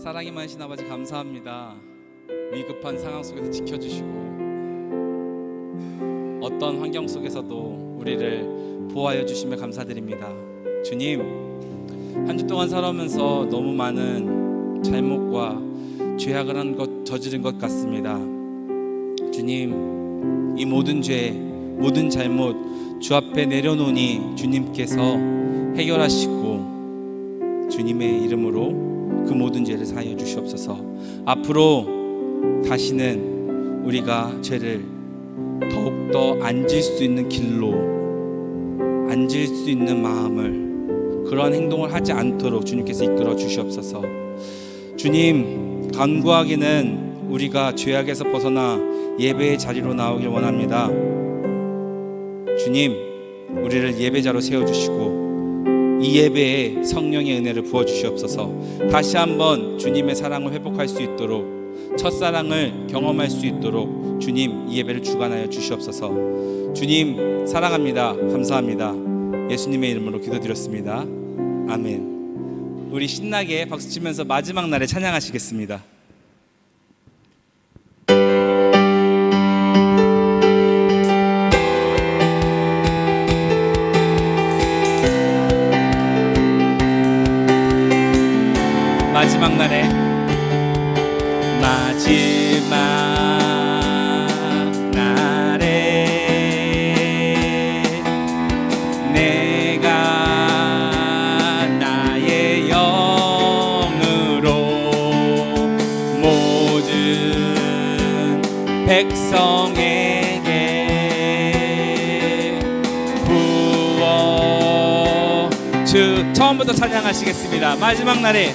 사랑이 많으신 아버지 감사합니다. 위급한 상황 속에서 지켜주시고 어떤 환경 속에서도 우리를 보호하여 주시며 감사드립니다. 주님, 한 주 동안 살아오면서 너무 많은 잘못과 죄악을 저지른 것 같습니다. 주님, 이 모든 죄, 모든 잘못 주 앞에 내려놓으니 주님께서 해결하시고 주님의 이름으로 그 모든 죄를 사하여 주시옵소서. 앞으로 다시는 우리가 죄를 더욱더 안 질 수 있는 길로, 안 질 수 있는 마음을, 그런 행동을 하지 않도록 주님께서 이끌어 주시옵소서. 주님, 간구하기는 우리가 죄악에서 벗어나 예배의 자리로 나오길 원합니다. 주님, 우리를 예배자로 세워주시고 이 예배에 성령의 은혜를 부어주시옵소서. 다시 한번 주님의 사랑을 회복할 수 있도록, 첫사랑을 경험할 수 있도록 주님 이 예배를 주관하여 주시옵소서. 주님 사랑합니다. 감사합니다. 예수님의 이름으로 기도드렸습니다. 아멘. 우리 신나게 박수치면서 마지막 날에 찬양하시겠습니다. 마지막 날에, 마지막 날에 내가 나의 영으로 모든 백성에게 부어 주 처음부터 찬양하시겠습니다. 마지막 날에,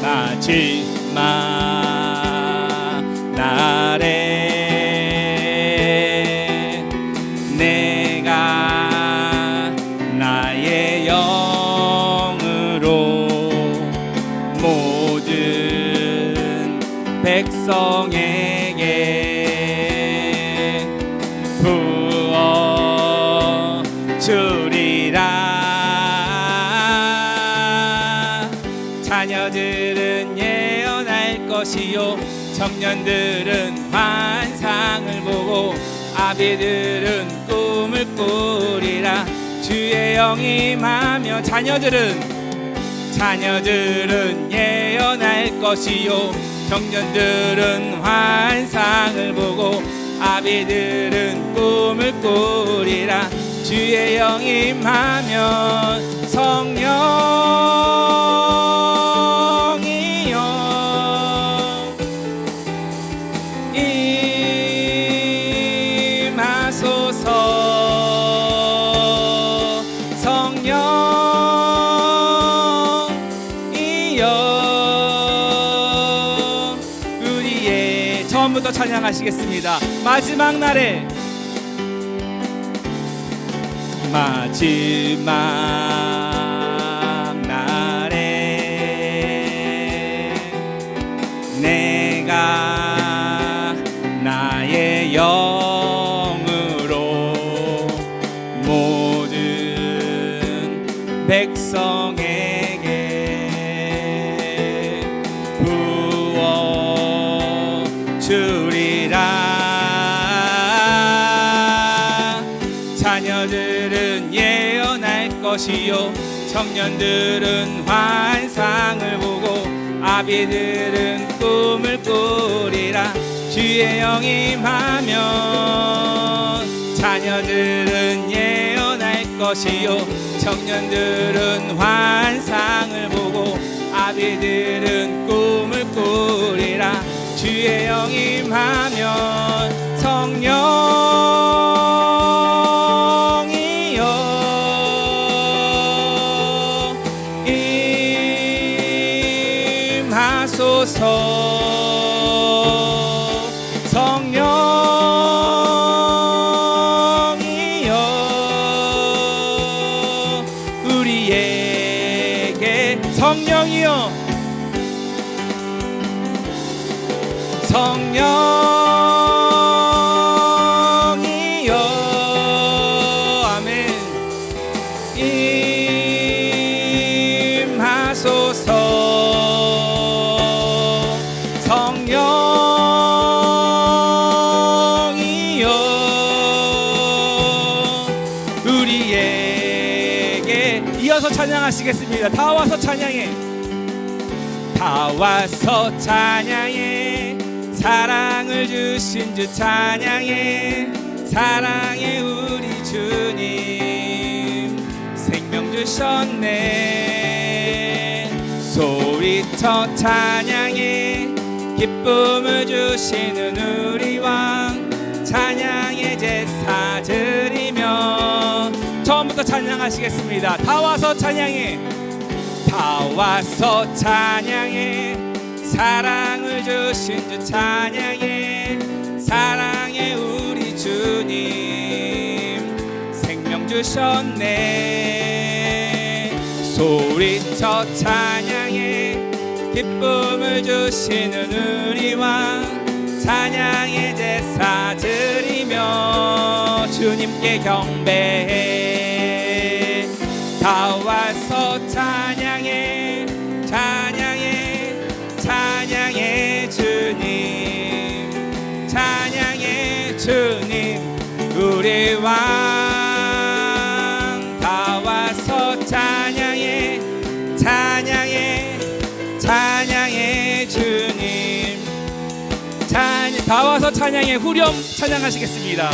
마지막 날에 내가 나의 영으로 모든 백성에게 부어 주리라. 자녀들은 예언할 것이요, 청년들은 환상을 보고 아비들은 꿈을 꾸리라. 주의 영이 임하며 자녀들은 예언할 것이요, 청년들은 환상을 보고 아비들은 꿈을 꾸리라. 주의 영이 임하면 성령이여 임하소서. 성령이여 우리의, 처음부터 찬양하시겠습니다. 마지막 날에, 마지막 날에 내가 나의 영으로 모든 백성에게 부어 주리라. 자녀들은 예언할 것이요, 청년들은 환상을 보고 아비들은 꿈을 꾸리라. 주의 영이 임하면 자녀들은 예언할 것이요, 청년들은 환상을 보고 아비들은 꿈을 꾸리라. 주의 영이 임하면 성령이여 임하소서. 성령이여 우리에게, 성령이여, 성령이여, 아멘. 임하소서. 모여서 찬양하시겠습니다. 다 와서 찬양해. 다 와서 찬양해. 사랑을 주신 주 찬양해. 사랑해 우리 주님. 생명 주셨네. 소리쳐 찬양해. 기쁨을 주시는 우리 왕 찬양의 제사 드리며. 처음부터 찬양하시겠습니다. 다 와서 찬양해. 다 와서 찬양해. 사랑을 주신 주 찬양해. 사랑해 우리 주님. 생명 주셨네. 소리쳐 찬양해. 기쁨을 주시는 우리 왕 찬양의 제사 드리며 주님께 경배해. 다 와서 찬양해. 찬양해. 찬양해 주님. 찬양해 주님 우리 왕. 다 와서 찬양해. 찬양해. 찬양해 주님. 다 와서 찬양해. 후렴 찬양하시겠습니다.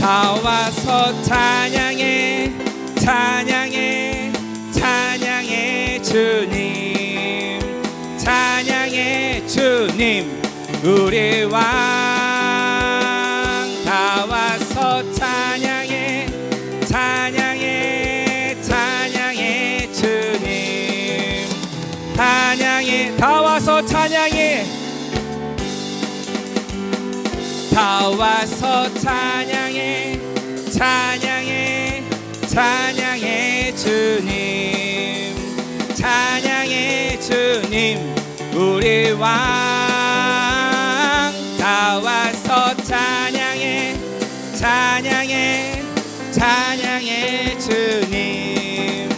다 와서 찬양해. 찬양해. 찬양해 주님. 찬양해 주님 우리 왕. 다 와서 찬양해. 찬양해. 찬양해 주님. 찬양해. 다 와서 찬양해. 다 와서 찬양해. 찬양해. 찬양해 주님. 찬양해 주님 우리 왕. 다 와서 찬양해. 찬양해. 찬양해 주님.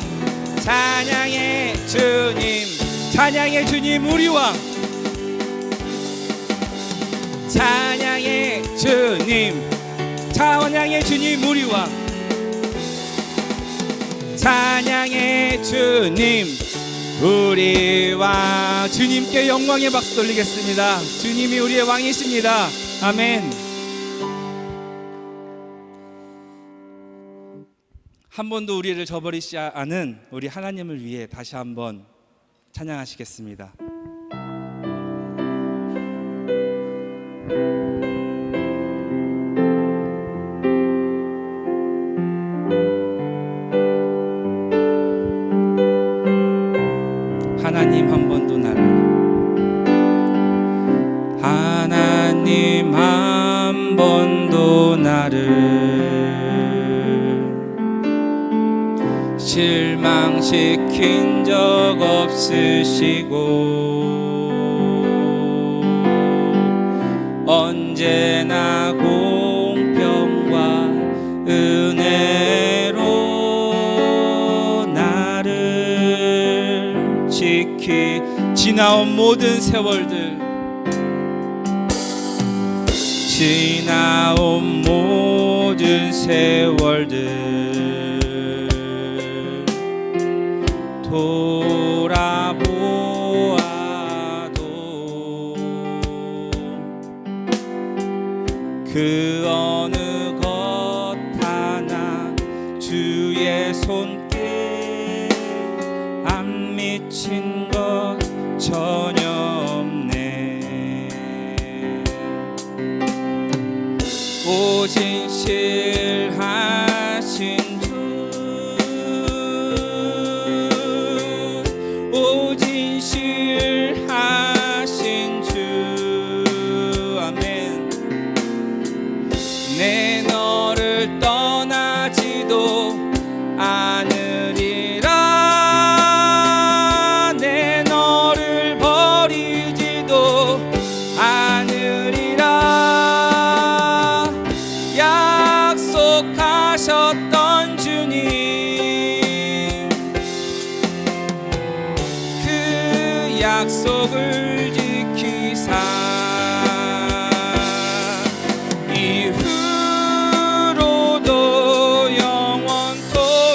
찬양해 주님. 찬양해 주님 우리 왕. 찬양해 주님. 찬양해 주님 우리 왕. 찬양해 주님 우리 왕. 주님께 영광의 박수 돌리겠습니다. 주님이 우리의 왕이십니다. 아멘. 한 번도 우리를 저버리지 않은 우리 하나님을 위해 다시 한번 찬양하시겠습니다. 하나님 한 번도 나를, 하나님 한 번도 나를 실망시킨 적 없으시고 언제나 공평과 은혜로 나를 지나온 모든 세월들, 지나온 모든 세월들 돌아보아도 그 어느 것 하나 주의 손길 안 미친 것 전혀 없네. 오직 실하신 주, 오직 실하신 주. 아멘. 내 너를 떠나지도 않으리라. 내 너를 버리지도 않으리라. 약속하셨던 주님, 그 약속을 지키사 이후로도 영원토록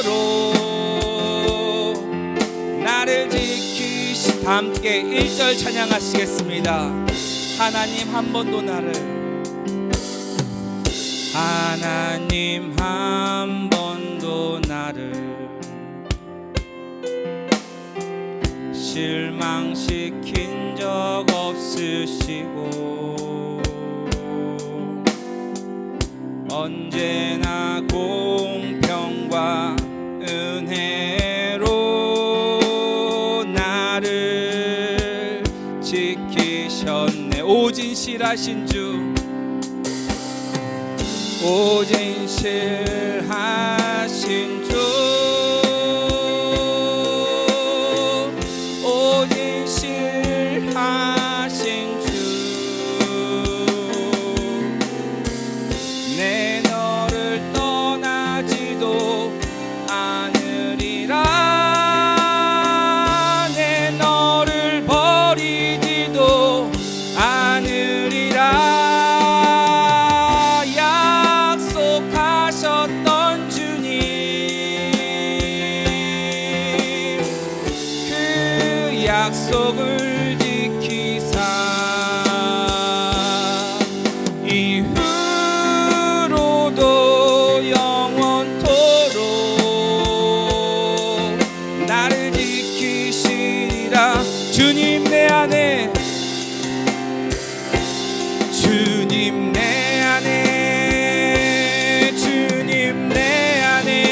함께 1절 찬양하시겠습니다. 하나님 한 번도 나를, 하나님 한 번도 나를 실망시킨 적 없으시고 언제나 공평과 은혜로 나를 지키셨네. 오직 실하신 주, 오직 실하신 주, 오직 실하신 주, 내 너를 떠나지도 않으리라, 내 너를 버리지도 않으리라. 약속하셨던 주님, 그 약속을 지키사 이후로도 영원토록 나를 지키시리라. 주님 내 안에, 주님 내 안에, 주님 내 안에,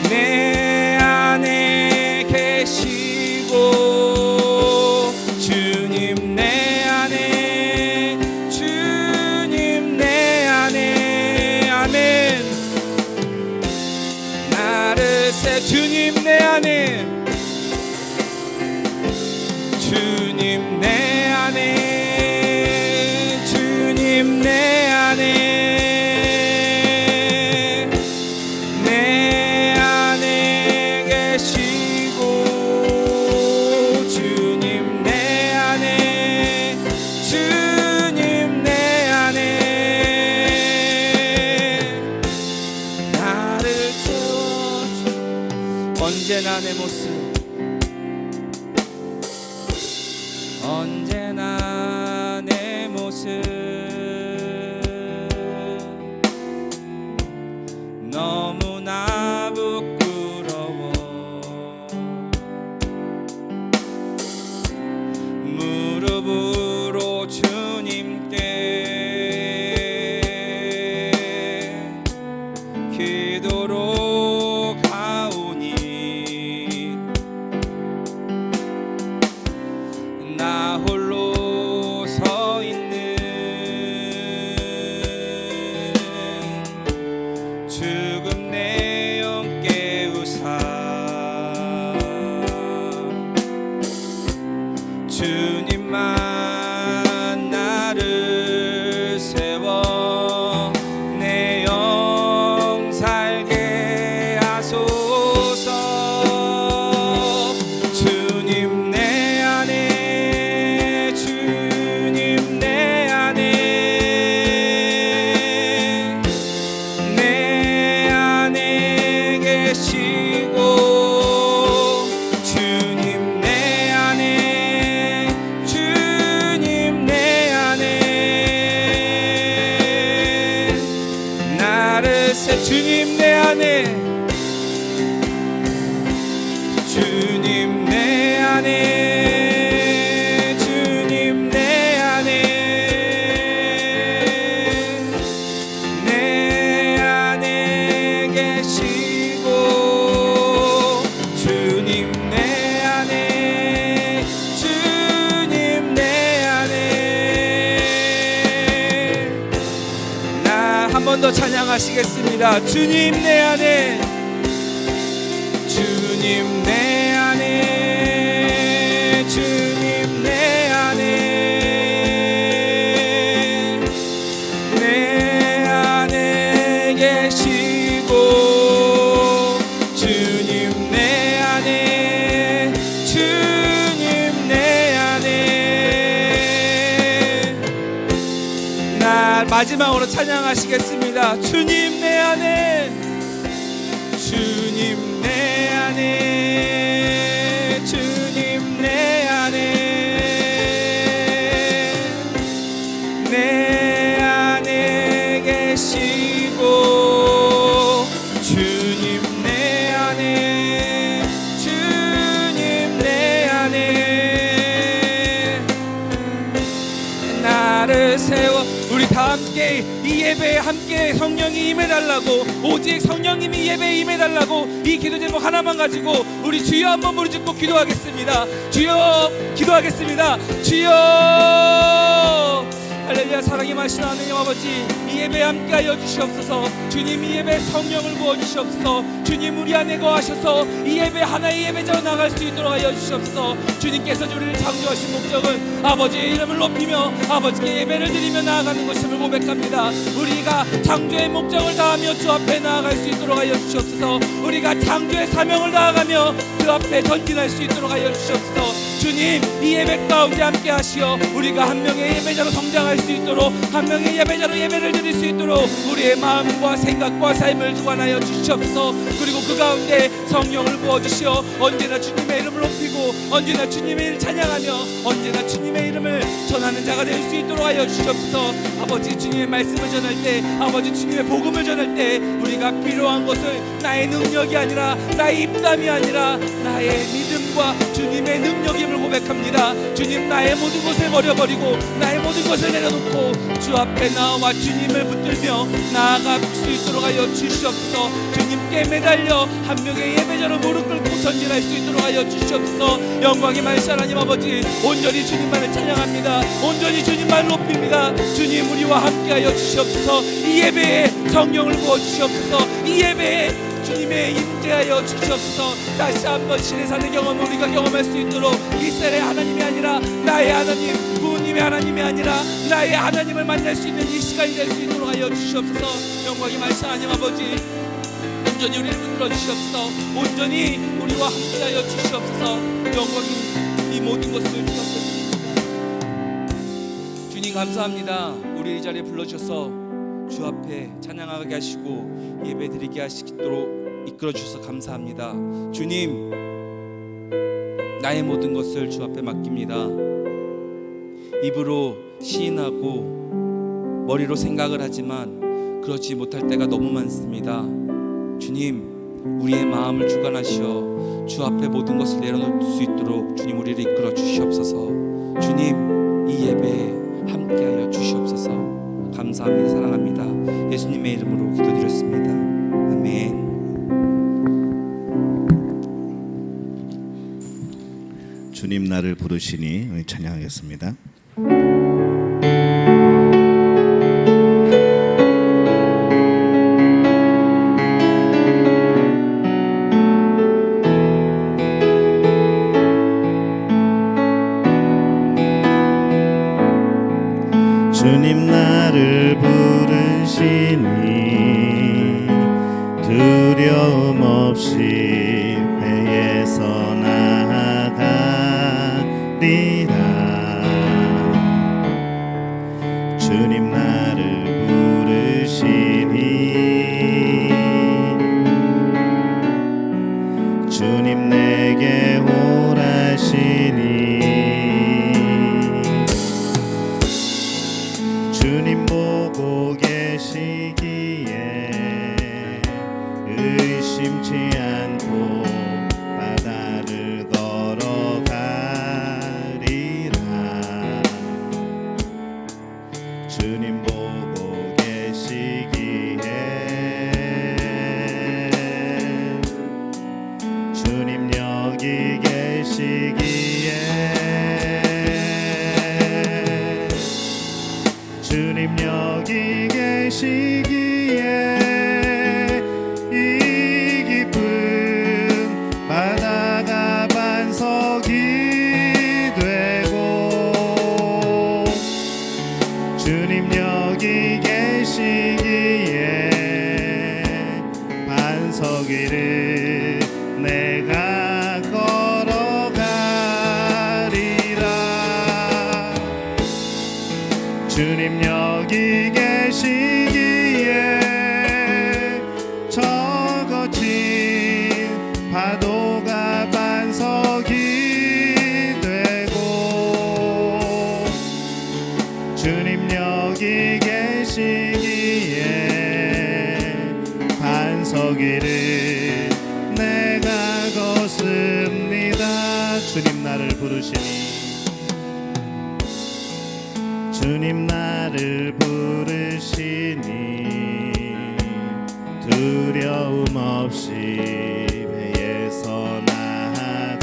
내 안에 계시고, 주님 내 안에, 주님 내 안에, 아멘. 나를 새, 주님 내 안에, 주님 내 안에, 주님 내 안에, 내 안에 계시고, 주님 내 안에, 주님 내 안에 나를 채워주. 언제나 내 모습, 언제나 내 모습 너무나 부끄러워. 무릎으로 주님께 기도로 가오니 나 홀로 서 있는 죽음 내 영 깨우사 주님만 나를 세워 내 영 살게 하소서. 주님 내 안에, 주님 내 안에, 내 안에 계시고, 주님 내 안에, 주님 내 안에 나를 새, 주님 내 안에, 주님 내 안에, 주님 내 안에, 내 안에 계시고, 주님 내 안에, 주님 내 안에 나 한 번 더 찬양하시겠습니다. 주님 내 안에, 주님 내 안에, 주님 내 안에, 내 안에 계시고, 주님 내 안에, 주님 내 안에 나 마지막으로 찬양하시겠습니다. 주님 내 안에, 주님 내 안에, 다 함께 이 예배에 함께 성령이 임해달라고, 오직 성령님이 이 예배에 임해달라고 이 기도 제목 하나만 가지고 우리 주여 한번 부르짖고 기도하겠습니다. 주여 기도하겠습니다. 주여. 할렐루야. 사랑이 많으신 하나님 아버지, 이 예배에 함께하여 주시옵소서. 주님, 이 예배에 성령을 부어주시옵소서. 주님, 우리 안에 거하셔서 이 예배 하나의 예배자로 나갈 수 있도록 하여 주시옵소서. 주님께서 우리를 창조하신 목적은 아버지의 이름을 높이며 아버지께 예배를 드리며 나아가는 것임을 고백합니다. 우리가 창조의 목적을 다하며 주 앞에 나아갈 수 있도록 하여 주시옵소서. 우리가 창조의 사명을 다하며 그 앞에 전진할 수 있도록 하여 주시옵소서. 주님, 이 예배 가운데 함께 하시어 우리가 한 명의 예배자로 성장할 수 있도록, 한 명의 예배자로 예배를 드릴 수 있도록 우리의 마음과 생각과 삶을 주관하여 주시옵소서. 그리고 그 가운데 성령을 부어주시어 언제나 주님의 이름을 높이고 언제나 주님의 이름을 찬양하며 언제나 주님의 이름을 전하는 자가 될 수 있도록 하여 주시옵소서. 아버지, 주님의 말씀을 전할 때, 아버지 주님의 복음을 전할 때 우리가 필요한 것을 나의 능력이 아니라, 나의 입담이 아니라 나의 믿음과 주님의 능력임을 고백합니다. 주님, 나의 모든 것을 버려버리고 나의 모든 것을 내려놓고 주 앞에 나와 주님을 붙들며 나아갈 수 있도록 하여 주시옵소서. 주님께 매달려 한 명의 예배자로 무릎 꿇고 전진할 수 있도록 하여 주시옵소서. 영광이 많으신 하나님 아버지, 온전히 주님만을 찬양합니다. 온전히 주님만을 높입니다. 주님, 우리와 함께하여 주시옵소서. 이 예배에 성령을 부어주시옵소서. 이 예배에 주님의 임재하여 주시옵소서. 다시 한번 신의 사는 경험을 우리가 경험할 수 있도록 이스라엘의 하나님이 아니라 나의 하나님, 부모님의 하나님이 아니라 나의 하나님을 만날 수 있는 이 시간이 될 수 있도록 하여 주시옵소서. 영광이 많으신 하나님 아버지, 온전히 우리를 붙들어 주시옵소서. 온전히 우리와 함께하여 주시옵소서. 영광이 이 모든 것을 주옵소서. 주님, 감사합니다. 우리 이 자리에 불러주셔서 주 앞에 찬양하게 하시고 예배 드리게 하시도록 이끌어 주셔서 감사합니다. 주님, 나의 모든 것을 주 앞에 맡깁니다. 입으로 시인하고 머리로 생각을 하지만 그렇지 못할 때가 너무 많습니다. 주님, 우리의 마음을 주관하시어 주 앞에 모든 것을 내려놓을 수 있도록 주님, 우리를 이끌어 주시옵소서. 주님, 이 예배에 함께하여 주시옵소서. 감사합니다. 사랑합니다. 예수님의 이름으로 기도드렸습니다. 아멘. 주님 나를 부르시니 찬양하겠습니다. 주님 나를 부르시니 두려움 없이 배에서 나아가리라. 주님 나를 부르시니 주님 내게 오라시니 주님 보고 계시기에 의심치 않고 바다를 걸어가리라. 주님 보고 계시기에 주님 여기 계시기에 주님 여기 계시기에 이 깊은 바다가 반석이 되고 주님 여기 계시기에 반석 위를 내가 걸어가리라. 주님 여기 계시기에 저 거친 파도가 반석이 되고 주님 여기 계시기에 반석 위를 내가 걷습니다. 주님 나를 부르시니 주님 나를 부르시니 두려움 없이 배에서 나아가리라.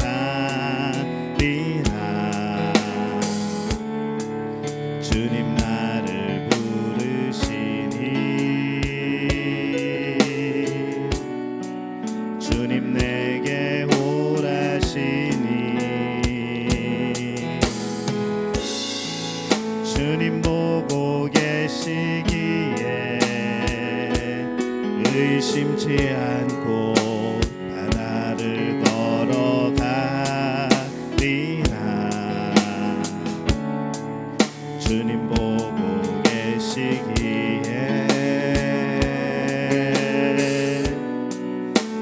주님 나를 부르시니 주님 내게 오라시니 주님 보고 계시기에 의심치 않고 바다를 걸어가리라. 주님 보고 계시기에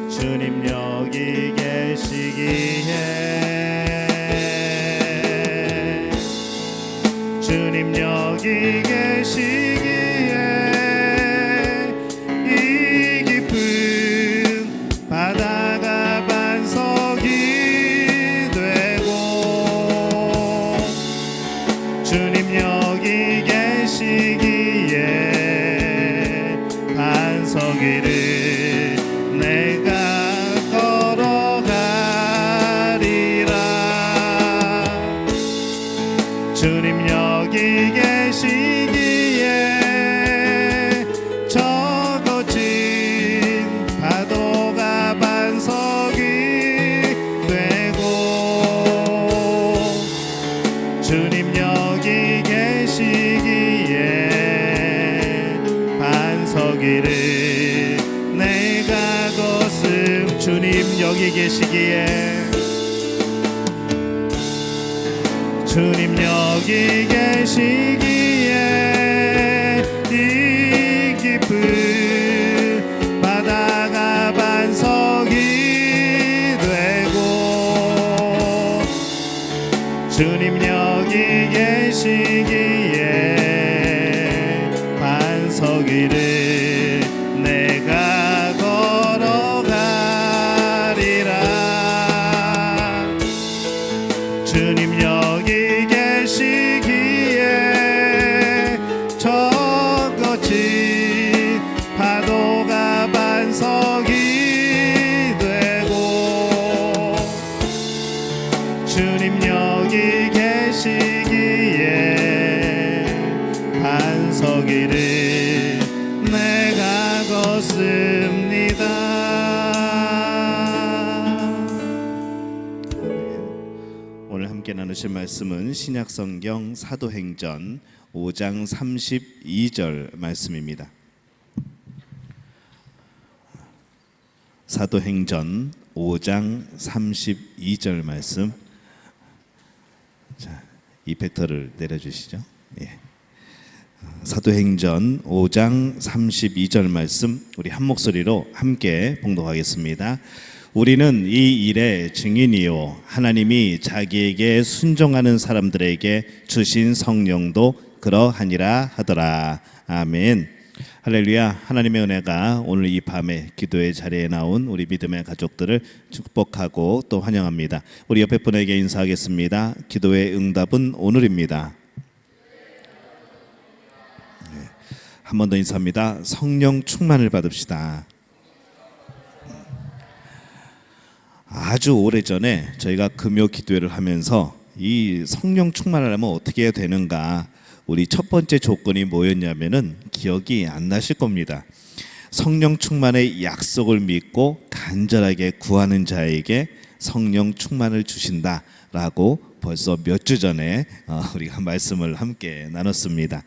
주님 여기 계시기에 주님 여기 계시기에 이 깊은 바다가 반석이 되고 주님 여기 계시기에 반석 위를 내가 걸어가리라. 주님 여기 계시기에 적어진 파도가 반석이 되고 주님 여기 계시기에 반석 위를 내가 거슴. 주님 여기 계시기에 주님 여기 계시기에 이 깊은 바다가 반석이 되고 주님 여기 계시기에 반석 위를 내가 걸어가리라. 주님 여기 계시기에 적어진 파도가 반석이 되고 주님 여기 계시기에 반석 위를 내가 걷습니다. 오늘 함께 나누실 말씀은 신약성경 사도행전 5장 32절 말씀입니다. 사도행전 5장 32절 말씀. 자, 이펙터를 내려주시죠. 예. 사도행전 5장 32절 말씀 우리 한 목소리로 함께 봉독하겠습니다. 우리는 이 일의 증인이요 하나님이 자기에게 순종하는 사람들에게 주신 성령도 그러하니라 하더라. 아멘. 할렐루야. 하나님의 은혜가 오늘 이 밤에 기도의 자리에 나온 우리 믿음의 가족들을 축복하고 또 환영합니다. 우리 옆에 분에게 인사하겠습니다. 기도의 응답은 오늘입니다. 한 번 더 인사합니다. 성령 충만을 받읍시다. 아주 오래전에 저희가 금요 기도회를 하면서 이 성령 충만을 하면 어떻게 해야 되는가, 우리 첫 번째 조건이 뭐였냐면은 기억이 안 나실 겁니다. 성령 충만의 약속을 믿고 간절하게 구하는 자에게 성령 충만을 주신다라고 벌써 몇 주 전에 우리가 말씀을 함께 나눴습니다.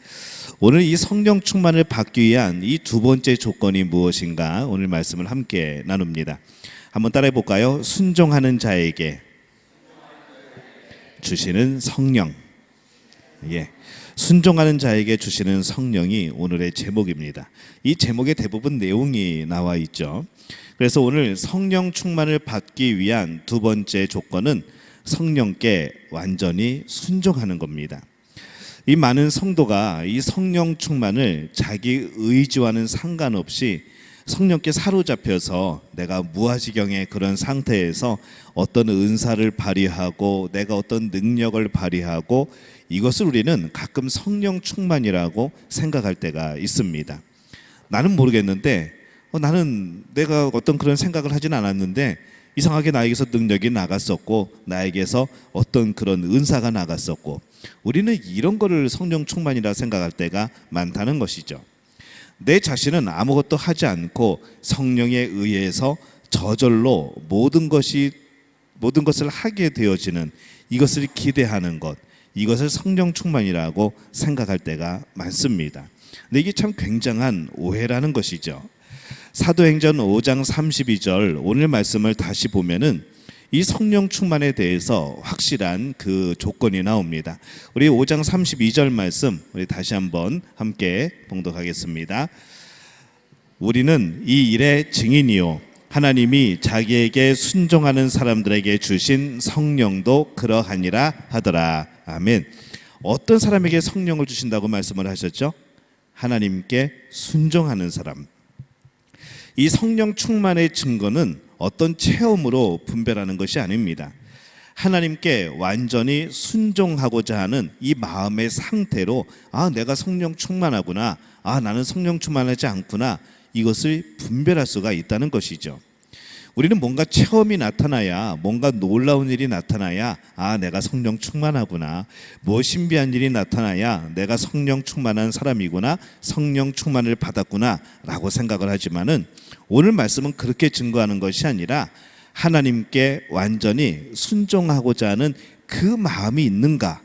오늘 이 성령 충만을 받기 위한 이 두 번째 조건이 무엇인가 오늘 말씀을 함께 나눕니다. 한번 따라해 볼까요? 순종하는 자에게 주시는 성령. 예. 순종하는 자에게 주시는 성령이 오늘의 제목입니다. 이 제목에 대부분 내용이 나와 있죠. 그래서 오늘 성령 충만을 받기 위한 두 번째 조건은 성령께 완전히 순종하는 겁니다. 이 많은 성도가 이 성령 충만을 자기 의지와는 상관없이 성령께 사로잡혀서 내가 무아지경의 그런 상태에서 어떤 은사를 발휘하고 내가 어떤 능력을 발휘하고 이것을 우리는 가끔 성령 충만이라고 생각할 때가 있습니다. 나는 모르겠는데 나는 내가 어떤 그런 생각을 하진 않았는데 이상하게 나에게서 능력이 나갔었고 나에게서 어떤 그런 은사가 나갔었고 우리는 이런 거를 성령 충만이라 생각할 때가 많다는 것이죠. 내 자신은 아무것도 하지 않고 성령에 의해서 저절로 모든 것을 하게 되어지는 이것을 기대하는 것, 이것을 성령 충만이라고 생각할 때가 많습니다. 근데 이게 참 굉장한 오해라는 것이죠. 사도행전 5장 32절 오늘 말씀을 다시 보면은 이 성령 충만에 대해서 확실한 그 조건이 나옵니다. 우리 5장 32절 말씀 우리 다시 한번 함께 봉독하겠습니다. 우리는 이 일의 증인이요 하나님이 자기에게 순종하는 사람들에게 주신 성령도 그러하니라 하더라. 아멘. 어떤 사람에게 성령을 주신다고 말씀을 하셨죠? 하나님께 순종하는 사람. 이 성령 충만의 증거는 어떤 체험으로 분별하는 것이 아닙니다. 하나님께 완전히 순종하고자 하는 이 마음의 상태로 내가 성령 충만하구나, 나는 성령 충만하지 않구나, 이것을 분별할 수가 있다는 것이죠. 우리는 뭔가 체험이 나타나야, 뭔가 놀라운 일이 나타나야 내가 성령 충만하구나, 뭐 신비한 일이 나타나야 내가 성령 충만한 사람이구나, 성령 충만을 받았구나 라고 생각을 하지만은 오늘 말씀은 그렇게 증거하는 것이 아니라 하나님께 완전히 순종하고자 하는 그 마음이 있는가,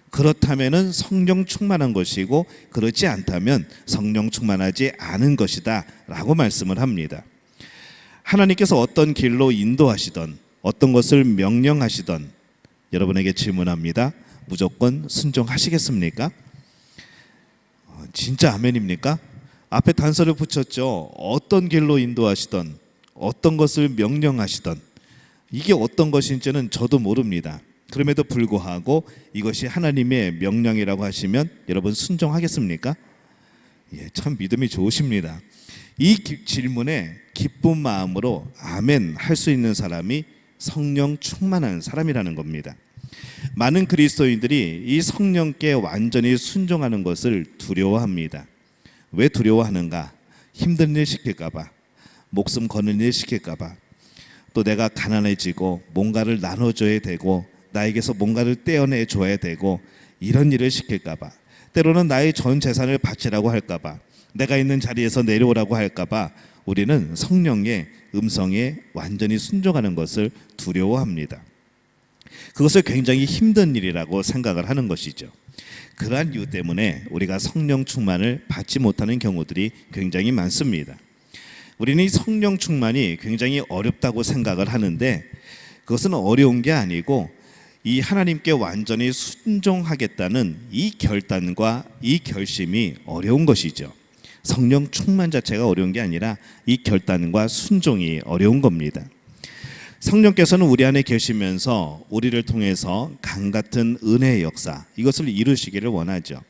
그렇다면은 성령 충만한 것이고 그렇지 않다면 성령 충만하지 않은 것이다 라고 말씀을 합니다. 하나님께서 어떤 길로 인도하시던 어떤 것을 명령하시던 여러분에게 질문합니다. 무조건 순종하시겠습니까? 진짜 아멘입니까? 앞에 단서를 붙였죠. 어떤 길로 인도하시던 어떤 것을 명령하시던 이게 어떤 것인지는 저도 모릅니다. 그럼에도 불구하고 이것이 하나님의 명령이라고 하시면 여러분 순종하겠습니까? 참 믿음이 좋으십니다. 이 질문에 기쁜 마음으로 아멘 할 수 있는 사람이 성령 충만한 사람이라는 겁니다. 많은 그리스도인들이 이 성령께 완전히 순종하는 것을 두려워합니다. 왜 두려워하는가? 힘든 일 시킬까 봐, 목숨 거는 일 시킬까 봐, 또 내가 가난해지고 뭔가를 나눠줘야 되고 나에게서 뭔가를 떼어내 줘야 되고 이런 일을 시킬까 봐, 때로는 나의 전 재산을 바치라고 할까 봐, 내가 있는 자리에서 내려오라고 할까 봐 우리는 성령의 음성에 완전히 순종하는 것을 두려워합니다. 그것을 굉장히 힘든 일이라고 생각을 하는 것이죠. 그러한 이유 때문에 우리가 성령 충만을 받지 못하는 경우들이 굉장히 많습니다. 우리는 이 성령 충만이 굉장히 어렵다고 생각을 하는데 그것은 어려운 게 아니고 이 하나님께 완전히 순종하겠다는 이 결단과 이 결심이 어려운 것이죠. 성령 충만 자체가 어려운 게 아니라 이 결단과 순종이 어려운 겁니다. 성령께서는 우리 안에 계시면서 우리를 통해서 강 같은 은혜의 역사, 이것을 이루시기를 원하죠.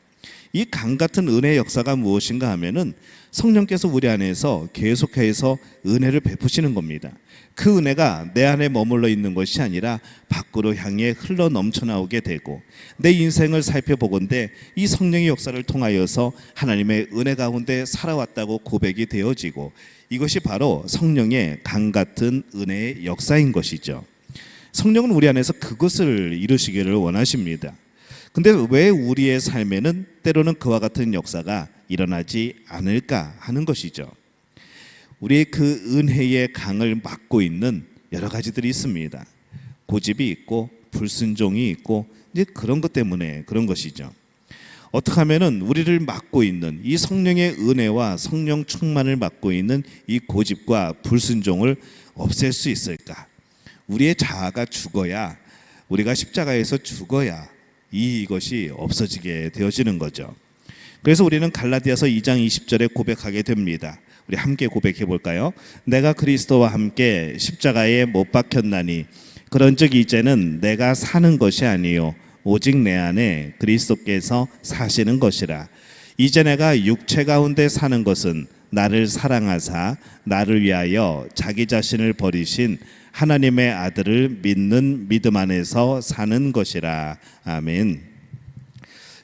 이 강 같은 은혜의 역사가 무엇인가 하면은 성령께서 우리 안에서 계속해서 은혜를 베푸시는 겁니다. 그 은혜가 내 안에 머물러 있는 것이 아니라 밖으로 향해 흘러 넘쳐나오게 되고 내 인생을 살펴보건대 이 성령의 역사를 통하여서 하나님의 은혜 가운데 살아왔다고 고백이 되어지고 이것이 바로 성령의 강 같은 은혜의 역사인 것이죠. 성령은 우리 안에서 그것을 이루시기를 원하십니다. 근데 왜 우리의 삶에는 때로는 그와 같은 역사가 일어나지 않을까 하는 것이죠. 우리의 그 은혜의 강을 막고 있는 여러 가지들이 있습니다. 고집이 있고 불순종이 있고 이제 그런 것 때문에 그런 것이죠. 어떻게 하면은 우리를 막고 있는 이 성령의 은혜와 성령 충만을 막고 있는 이 고집과 불순종을 없앨 수 있을까? 우리의 자아가 죽어야, 우리가 십자가에서 죽어야 이것이 없어지게 되어지는 거죠. 그래서 우리는 갈라디아서 2장 20절에 고백하게 됩니다. 우리 함께 고백해 볼까요? 내가 그리스도와 함께 십자가에 못 박혔나니 그런즉 이제는 내가 사는 것이 아니요 오직 내 안에 그리스도께서 사시는 것이라. 이제 내가 육체 가운데 사는 것은 나를 사랑하사 나를 위하여 자기 자신을 버리신 하나님의 아들을 믿는 믿음 안에서 사는 것이라. 아멘.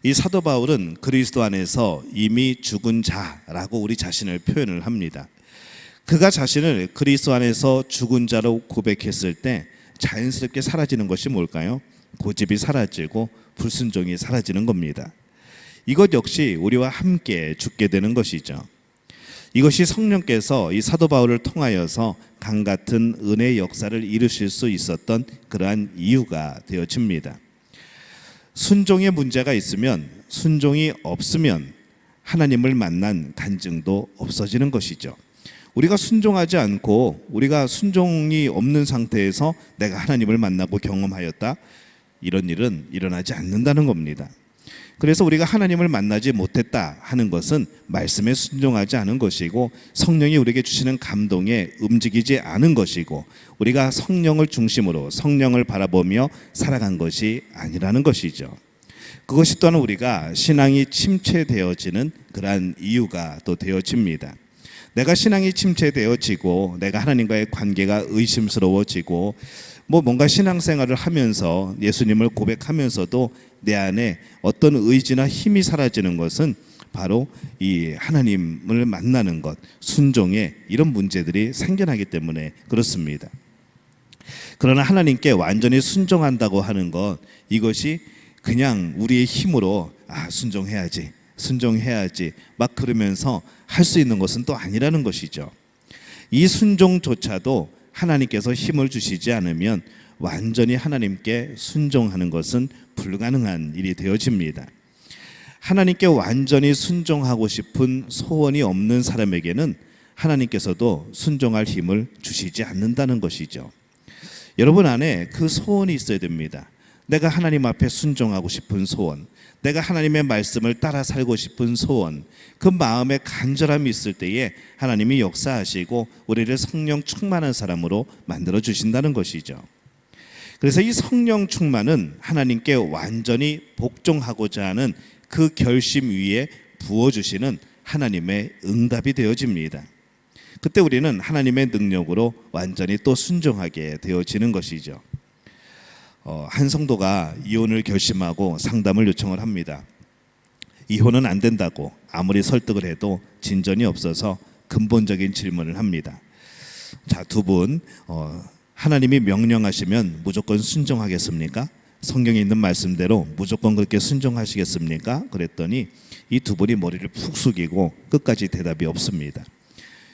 이 사도 바울은 그리스도 안에서 이미 죽은 자라고 우리 자신을 표현을 합니다. 그가 자신을 그리스도 안에서 죽은 자로 고백했을 때 자연스럽게 사라지는 것이 뭘까요? 고집이 사라지고 불순종이 사라지는 겁니다. 이것 역시 우리와 함께 죽게 되는 것이죠. 이것이 성령께서 이 사도 바울을 통하여서 강 같은 은혜의 역사를 이루실 수 있었던 그러한 이유가 되어집니다. 순종의 문제가 있으면, 순종이 없으면 하나님을 만난 간증도 없어지는 것이죠. 우리가 순종하지 않고 우리가 순종이 없는 상태에서 내가 하나님을 만나고 경험하였다, 이런 일은 일어나지 않는다는 겁니다. 그래서 우리가 하나님을 만나지 못했다 하는 것은 말씀에 순종하지 않은 것이고, 성령이 우리에게 주시는 감동에 움직이지 않은 것이고, 우리가 성령을 중심으로 성령을 바라보며 살아간 것이 아니라는 것이죠. 그것이 또한 우리가 신앙이 침체되어지는 그러한 이유가 또 되어집니다. 내가 신앙이 침체되어지고 내가 하나님과의 관계가 의심스러워지고 뭔가 신앙생활을 하면서 예수님을 고백하면서도 내 안에 어떤 의지나 힘이 사라지는 것은 바로 이 하나님을 만나는 것, 순종에 이런 문제들이 생겨나기 때문에 그렇습니다. 그러나 하나님께 완전히 순종한다고 하는 것, 이것이 그냥 우리의 힘으로 순종해야지 막 그러면서 할 수 있는 것은 또 아니라는 것이죠. 이 순종조차도 하나님께서 힘을 주시지 않으면 완전히 하나님께 순종하는 것은 불가능한 일이 되어집니다. 하나님께 완전히 순종하고 싶은 소원이 없는 사람에게는 하나님께서도 순종할 힘을 주시지 않는다는 것이죠. 여러분 안에 그 소원이 있어야 됩니다. 내가 하나님 앞에 순종하고 싶은 소원, 내가 하나님의 말씀을 따라 살고 싶은 소원, 그 마음에 간절함이 있을 때에 하나님이 역사하시고 우리를 성령 충만한 사람으로 만들어 주신다는 것이죠. 그래서 이 성령 충만은 하나님께 완전히 복종하고자 하는 그 결심 위에 부어주시는 하나님의 응답이 되어집니다. 그때 우리는 하나님의 능력으로 완전히 또 순종하게 되어지는 것이죠. 한 성도가 이혼을 결심하고 상담을 요청을 합니다. 이혼은 안 된다고 아무리 설득을 해도 진전이 없어서 근본적인 질문을 합니다. 자, 두 분 하나님이 명령하시면 무조건 순종하겠습니까? 성경에 있는 말씀대로 무조건 그렇게 순종하시겠습니까? 그랬더니 이 두 분이 머리를 푹 숙이고 끝까지 대답이 없습니다.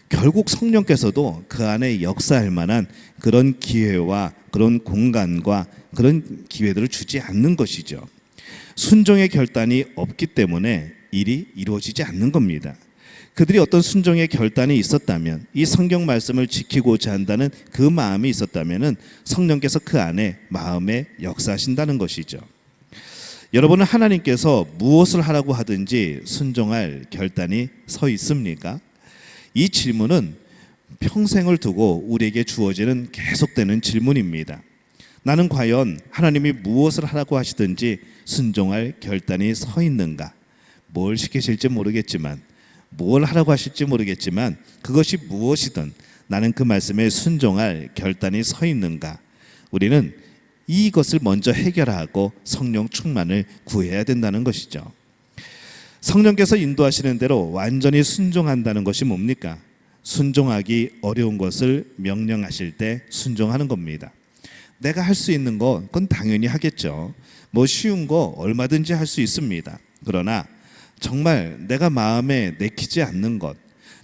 결국 성령께서도 그 안에 역사할 만한 그런 기회와 그런 공간과 그런 기회들을 주지 않는 것이죠. 순종의 결단이 없기 때문에 일이 이루어지지 않는 겁니다. 그들이 어떤 순종의 결단이 있었다면, 이 성경 말씀을 지키고자 한다는 그 마음이 있었다면 성령께서 그 안에 마음에 역사하신다는 것이죠. 여러분은 하나님께서 무엇을 하라고 하든지 순종할 결단이 서 있습니까? 이 질문은 평생을 두고 우리에게 주어지는 계속되는 질문입니다. 나는 과연 하나님이 무엇을 하라고 하시든지 순종할 결단이 서 있는가? 뭘 시키실지 모르겠지만, 뭘 하라고 하실지 모르겠지만, 그것이 무엇이든 나는 그 말씀에 순종할 결단이 서 있는가? 우리는 이것을 먼저 해결하고 성령 충만을 구해야 된다는 것이죠. 성령께서 인도하시는 대로 완전히 순종한다는 것이 뭡니까? 순종하기 어려운 것을 명령하실 때 순종하는 겁니다. 내가 할 수 있는 거 그건 당연히 하겠죠. 쉬운 거 얼마든지 할 수 있습니다. 그러나 정말 내가 마음에 내키지 않는 것,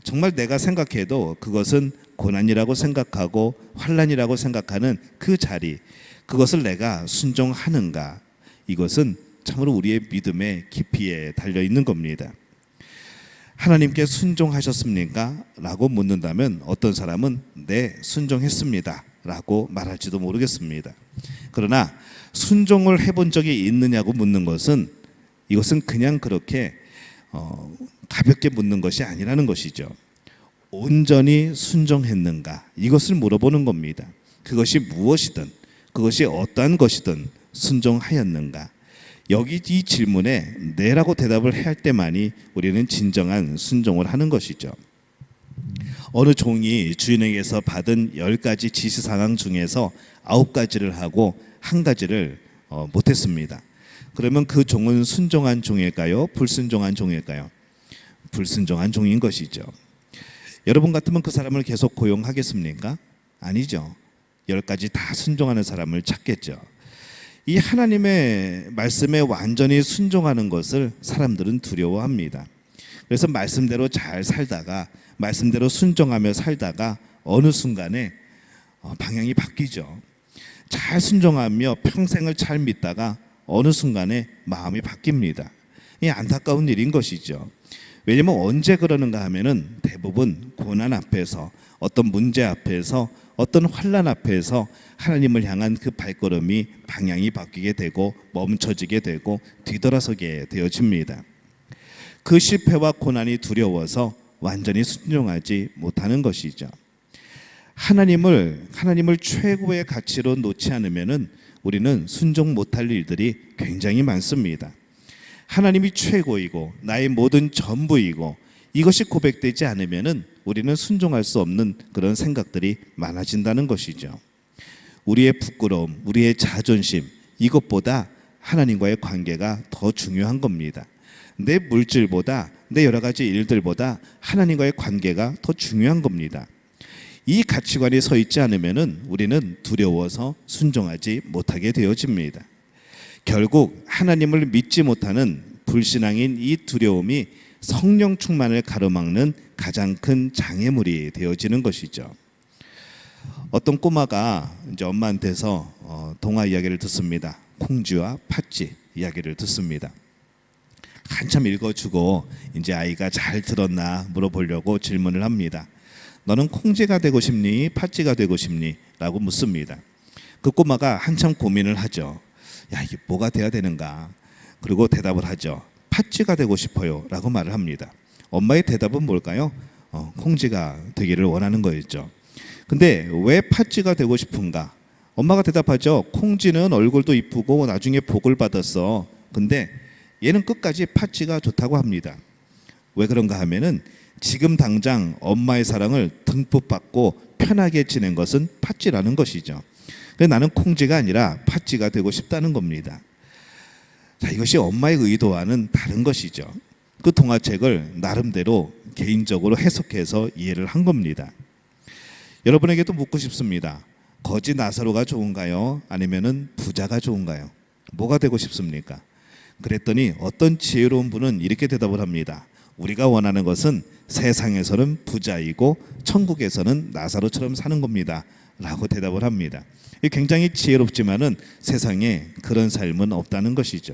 정말 내가 생각해도 그것은 고난이라고 생각하고 환난이라고 생각하는 그 자리, 그것을 내가 순종하는가? 이것은 참으로 우리의 믿음의 깊이에 달려 있는 겁니다. 하나님께 순종하셨습니까? 라고 묻는다면 어떤 사람은 네, 순종했습니다 라고 말할지도 모르겠습니다. 그러나 순종을 해본 적이 있느냐고 묻는 것은, 이것은 그냥 그렇게 가볍게 묻는 것이 아니라는 것이죠. 온전히 순종했는가? 이것을 물어보는 겁니다. 그것이 무엇이든, 그것이 어떠한 것이든 순종하였는가? 여기 이 질문에 네라고 대답을 할 때만이 우리는 진정한 순종을 하는 것이죠. 어느 종이 주인에게서 받은 10가지 지시사항 중에서 9가지를 하고 1가지를 못했습니다. 그러면 그 종은 순종한 종일까요? 불순종한 종일까요? 불순종한 종인 것이죠. 여러분 같으면 그 사람을 계속 고용하겠습니까? 아니죠. 10가지 다 순종하는 사람을 찾겠죠. 이 하나님의 말씀에 완전히 순종하는 것을 사람들은 두려워합니다. 그래서 말씀대로 잘 살다가 말씀대로 순종하며 살다가 어느 순간에 방향이 바뀌죠. 잘 순종하며 평생을 잘 믿다가 어느 순간에 마음이 바뀝니다. 이 안타까운 일인 것이죠. 왜냐하면 언제 그러는가 하면은 대부분 고난 앞에서, 어떤 문제 앞에서, 어떤 환난 앞에서 하나님을 향한 그 발걸음이 방향이 바뀌게 되고 멈춰지게 되고 뒤돌아서게 되어집니다. 그 실패와 고난이 두려워서 완전히 순종하지 못하는 것이죠. 하나님을 최고의 가치로 놓지 않으면은 우리는 순종 못할 일들이 굉장히 많습니다. 하나님이 최고이고 나의 모든 전부이고 이것이 고백되지 않으면은 우리는 순종할 수 없는 그런 생각들이 많아진다는 것이죠. 우리의 부끄러움, 우리의 자존심, 이것보다 하나님과의 관계가 더 중요한 겁니다. 내 물질보다, 내 여러 가지 일들보다 하나님과의 관계가 더 중요한 겁니다. 이 가치관이 서 있지 않으면은 우리는 두려워서 순종하지 못하게 되어집니다. 결국 하나님을 믿지 못하는 불신앙인 이 두려움이 성령 충만을 가로막는 가장 큰 장애물이 되어지는 것이죠. 어떤 꼬마가 이제 엄마한테서 동화 이야기를 듣습니다. 콩쥐와 팥쥐 이야기를 듣습니다. 한참 읽어주고 이제 아이가 잘 들었나 물어보려고 질문을 합니다. 너는 콩쥐가 되고 싶니? 팥쥐가 되고 싶니? 라고 묻습니다. 그 꼬마가 한참 고민을 하죠. 야, 이게 뭐가 돼야 되는가? 그리고 대답을 하죠. 팥쥐가 되고 싶어요 라고 말을 합니다. 엄마의 대답은 뭘까요? 콩쥐가 되기를 원하는 거였죠. 근데 왜 팥쥐가 되고 싶은가? 엄마가 대답하죠. 콩쥐는 얼굴도 이쁘고 나중에 복을 받았어. 근데 얘는 끝까지 팥쥐가 좋다고 합니다. 왜 그런가 하면은 지금 당장 엄마의 사랑을 듬뿍 받고 편하게 지낸 것은 팥쥐라는 것이죠. 그래서 나는 콩쥐가 아니라 팥쥐가 되고 싶다는 겁니다. 자, 이것이 엄마의 의도와는 다른 것이죠. 그 동화책을 나름대로 개인적으로 해석해서 이해를 한 겁니다. 여러분에게도 묻고 싶습니다. 거지 나사로가 좋은가요? 아니면은 부자가 좋은가요? 뭐가 되고 싶습니까? 그랬더니 어떤 지혜로운 분은 이렇게 대답을 합니다. 우리가 원하는 것은 세상에서는 부자이고 천국에서는 나사로처럼 사는 겁니다 라고 대답을 합니다. 굉장히 지혜롭지만은 세상에 그런 삶은 없다는 것이죠.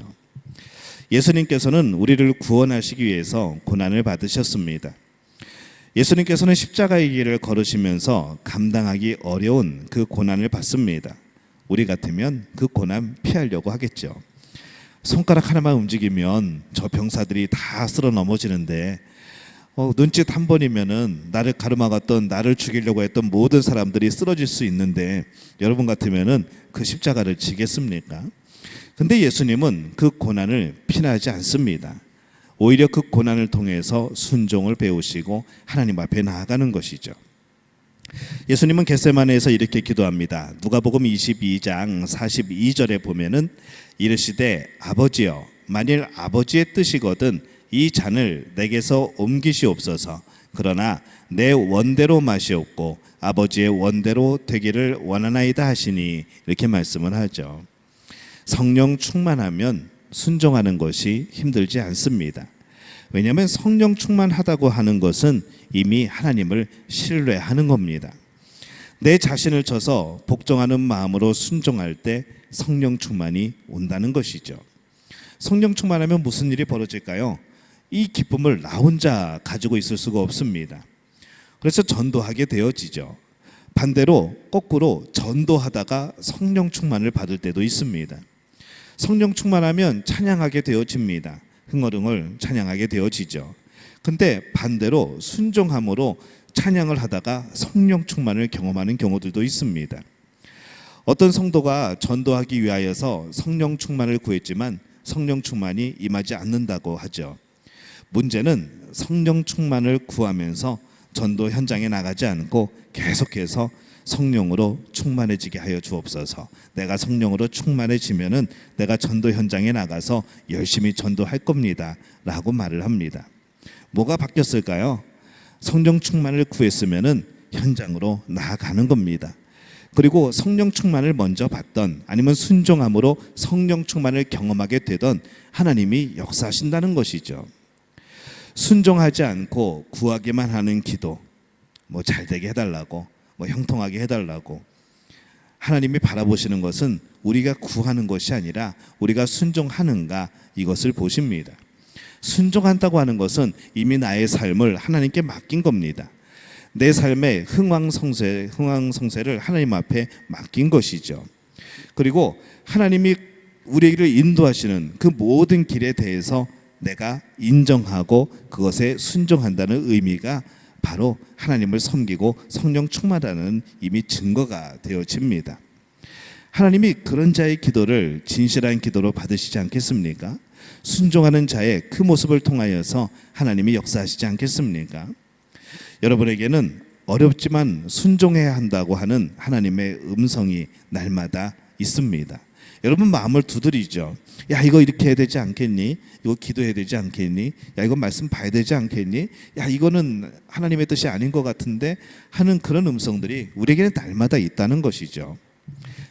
예수님께서는 우리를 구원하시기 위해서 고난을 받으셨습니다. 예수님께서는 십자가의 길을 걸으시면서 감당하기 어려운 그 고난을 받습니다. 우리 같으면 그 고난 피하려고 하겠죠. 손가락 하나만 움직이면 저 병사들이 다 쓸어 넘어지는데 눈짓 한 번이면은 나를 가로막았던, 나를 죽이려고 했던 모든 사람들이 쓰러질 수 있는데 여러분 같으면은 그 십자가를 지겠습니까? 근데 예수님은 그 고난을 피하지 않습니다. 오히려 그 고난을 통해서 순종을 배우시고 하나님 앞에 나아가는 것이죠. 예수님은 겟세마네에서 이렇게 기도합니다. 누가복음 22장 42절에 보면은 이르시되 아버지여, 만일 아버지의 뜻이거든 이 잔을 내게서 옮기시옵소서. 그러나 내 원대로 마시옵고 아버지의 원대로 되기를 원하나이다 하시니, 이렇게 말씀을 하죠. 성령 충만하면 순종하는 것이 힘들지 않습니다. 왜냐하면 성령 충만하다고 하는 것은 이미 하나님을 신뢰하는 겁니다. 내 자신을 쳐서 복종하는 마음으로 순종할 때 성령 충만이 온다는 것이죠. 성령 충만하면 무슨 일이 벌어질까요? 이 기쁨을 나 혼자 가지고 있을 수가 없습니다. 그래서 전도하게 되어지죠. 반대로 거꾸로 전도하다가 성령 충만을 받을 때도 있습니다. 성령 충만하면 찬양하게 되어집니다. 흥얼흥얼 찬양하게 되어지죠. 근데 반대로 순종함으로 찬양을 하다가 성령 충만을 경험하는 경우들도 있습니다. 어떤 성도가 전도하기 위하여서 성령 충만을 구했지만 성령 충만이 임하지 않는다고 하죠. 문제는 성령 충만을 구하면서 전도 현장에 나가지 않고 계속해서 성령으로 충만해지게 하여 주옵소서. 내가 성령으로 충만해지면은 내가 전도 현장에 나가서 열심히 전도할 겁니다 라고 말을 합니다. 뭐가 바뀌었을까요? 성령 충만을 구했으면은 현장으로 나아가는 겁니다. 그리고 성령 충만을 먼저 받던 아니면 순종함으로 성령 충만을 경험하게 되던 하나님이 역사하신다는 것이죠. 순종하지 않고 구하기만 하는 기도, 뭐 잘되게 해달라고, 뭐 형통하게 해달라고, 하나님이 바라보시는 것은 우리가 구하는 것이 아니라 우리가 순종하는가, 이것을 보십니다. 순종한다고 하는 것은 이미 나의 삶을 하나님께 맡긴 겁니다. 내 삶의 흥왕성쇠를 하나님 앞에 맡긴 것이죠. 그리고 하나님이 우리를 인도하시는 그 모든 길에 대해서 내가 인정하고 그것에 순종한다는 의미가 바로 하나님을 섬기고 성령 충만하는 이미 증거가 되어집니다. 하나님이 그런 자의 기도를 진실한 기도로 받으시지 않겠습니까? 순종하는 자의 그 모습을 통하여서 하나님이 역사하시지 않겠습니까? 여러분에게는 어렵지만 순종해야 한다고 하는 하나님의 음성이 날마다 있습니다. 여러분 마음을 두드리죠. 야, 이거 이렇게 해야 되지 않겠니? 이거 기도해야 되지 않겠니? 야, 이거 말씀 봐야 되지 않겠니? 야, 이거는 하나님의 뜻이 아닌 것 같은데 하는 그런 음성들이 우리에게는 날마다 있다는 것이죠.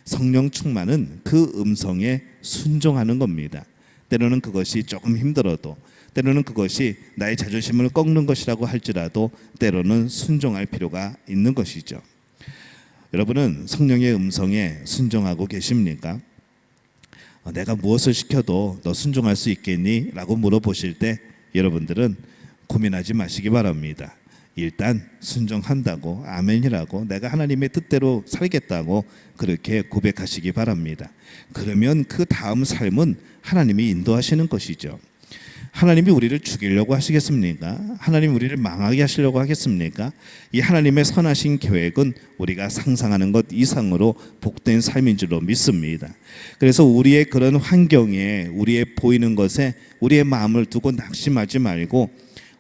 성령 충만은 그 음성에 순종하는 겁니다. 때로는 그것이 조금 힘들어도, 때로는 그것이 나의 자존심을 꺾는 것이라고 할지라도 때로는 순종할 필요가 있는 것이죠. 여러분은 성령의 음성에 순종하고 계십니까? 내가 무엇을 시켜도 너 순종할 수 있겠니? 라고 물어보실 때 여러분들은 고민하지 마시기 바랍니다. 일단 순종한다고, 아멘이라고, 내가 하나님의 뜻대로 살겠다고 그렇게 고백하시기 바랍니다. 그러면 그 다음 삶은 하나님이 인도하시는 것이죠. 하나님이 우리를 죽이려고 하시겠습니까? 하나님이 우리를 망하게 하시려고 하겠습니까? 이 하나님의 선하신 계획은 우리가 상상하는 것 이상으로 복된 삶인 줄로 믿습니다. 그래서 우리의 그런 환경에, 우리의 보이는 것에 우리의 마음을 두고 낙심하지 말고,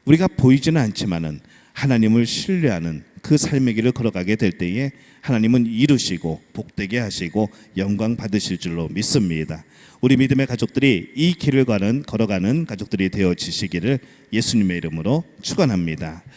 우리가 보이지는 않지만은 하나님을 신뢰하는 그 삶의 길을 걸어가게 될 때에 하나님은 이루시고 복되게 하시고 영광 받으실 줄로 믿습니다. 우리 믿음의 가족들이 이 길을 걸어가는 가족들이 되어지시기를 예수님의 이름으로 축원합니다.